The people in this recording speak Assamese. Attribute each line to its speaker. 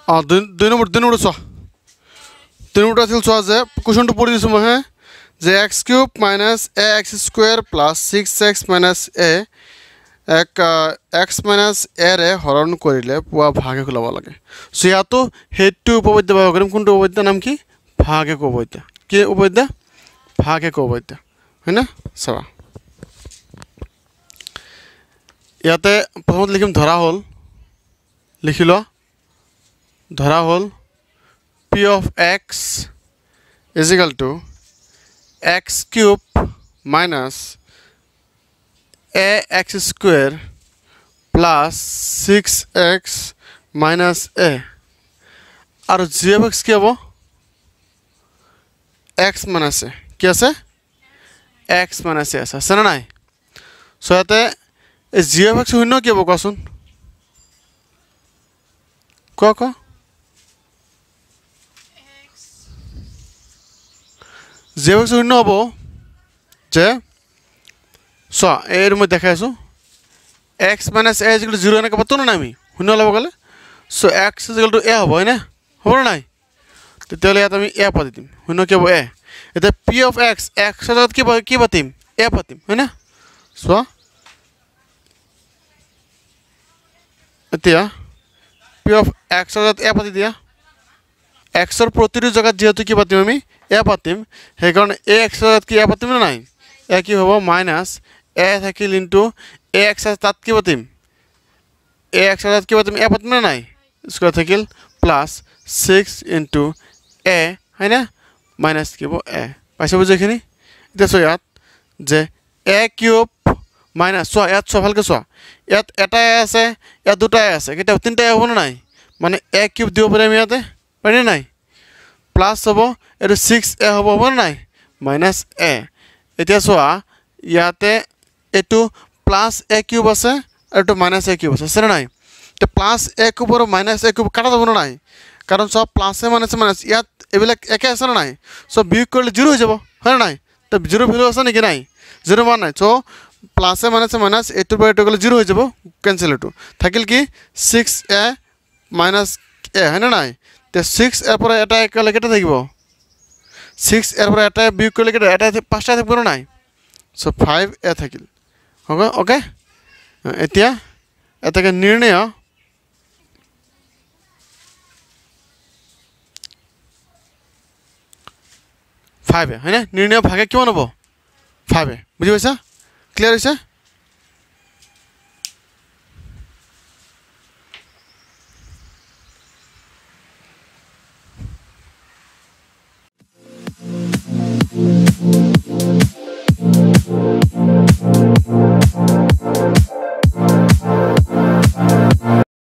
Speaker 1: দুই নম্বৰ চোৱা 2 নম্বৰ আছিল চোৱা যে কুৱেশ্যনটো পঢ়ি দিছোঁ মই হে যে x³ - ax² + 6x - a x - a ৰে হৰণ কৰিলে পোৱা ভাগশেষ ওলাব লাগে সো ইয়াতো সেইটো উপপাদ্য ব্যৱহাৰ কৰিম কোনটো উপপাদ্য নাম কি ভাগশেষ উপপাদ্য কি উপপাদ্য ভাগশেষ উপপাদ্য হয় না চাবা ইয়াতে প্ৰথমতে লিখিম ধৰা হ'ল লিখি ল ধৰা হ'ল p of x is equal to x³ minus ax² plus 6x minus a আৰু g of x কি হ'ব x minus a কি আছে x minus a আছে না নাই সো ইয়াতে g of x শূন্য কি হ'ব কোৱাচোন কোৱা g of x শূন্য হ'ব যে চোৱা এর মই দেখাই আছো x minus a = 0 এনেকৈ পাতো না আমি শূন্য ল'ব গ'লে সো x = a হ'ব হয় না হ'ব না নাই তেতিয়াহ'লে ইয়াত আমি a পাতি দিম শূন্য কি হ'ব a এতিয়া p of x x ৰ জাগাত কি পাতিম a পাতিম হয় না চোৱা এতিয়া p of x ৰ জাগাত a পাতি দিয়া x ৰ প্ৰতিটো জাগাত যেহেতু কি পাতিম আমি a পাতিম সেই কাৰণে a x ৰ জাগাত কি a পাতিম না নাই a কি হ'ব মাইনাস a থাকিল ইনটু ax তাত কি পাতিম ax ৰ জাগাত কি পাতিম a পাতিম না নাই স্কয়ার থাকিল প্লাস 6 ইনটু a হয় না মাইনাস কি হ'ব a পাইছা বুঝিখিনি এটা সো ইয়াত যে a³ মাইনাস সো ইয়াত সো ভালকে সো ইয়াত এটা a আছে ইয়াত দুটা a আছে কিটা তিনটা a হ'ব না নাই মানে a³ দিব পাৰি আমি ইয়াতে পাৰি নাই প্লাস হ'ব এটো 6a হ'ব না নাই মাইনাস a এতিয়া সোয়া ইয়াতে এটো প্লাস a³ আছে আর এটো মাইনাস a³ আছে আছে না নাই তো প্লাস a³ আর মাইনাস a³ কাটা যাব না নাই কারণ সব প্লাস এ মাইনাস ইয়াত এবিলাক একে আছে না নাই সো বিয়োগ করলে 0 হৈ যাব হয় না নাই তো 0 ভ্যালু আছে নাকি নাই 0 মান নাই সো প্লাস এ মাইনাস এটোৰ পৰা এটো গলে 0 হৈ যাব ক্যান্সেল এটো থাকিল কি 6a মাইনাস a হয় না নাই তে 6 এর পরে এটা একলে কেটে থাকিব 6 এর পরে এটা বিয়োগ করলে কেটে এটা পাঁচটা থাকবে না নাই সো 5a থাকিল ওকে ওকে এতিয়া এটাকে নির্ণয় 5a হয় না নির্ণয় ভাগে কিমান হ'ব 5a বুঝি পাইছা ক্লিয়ার হৈছে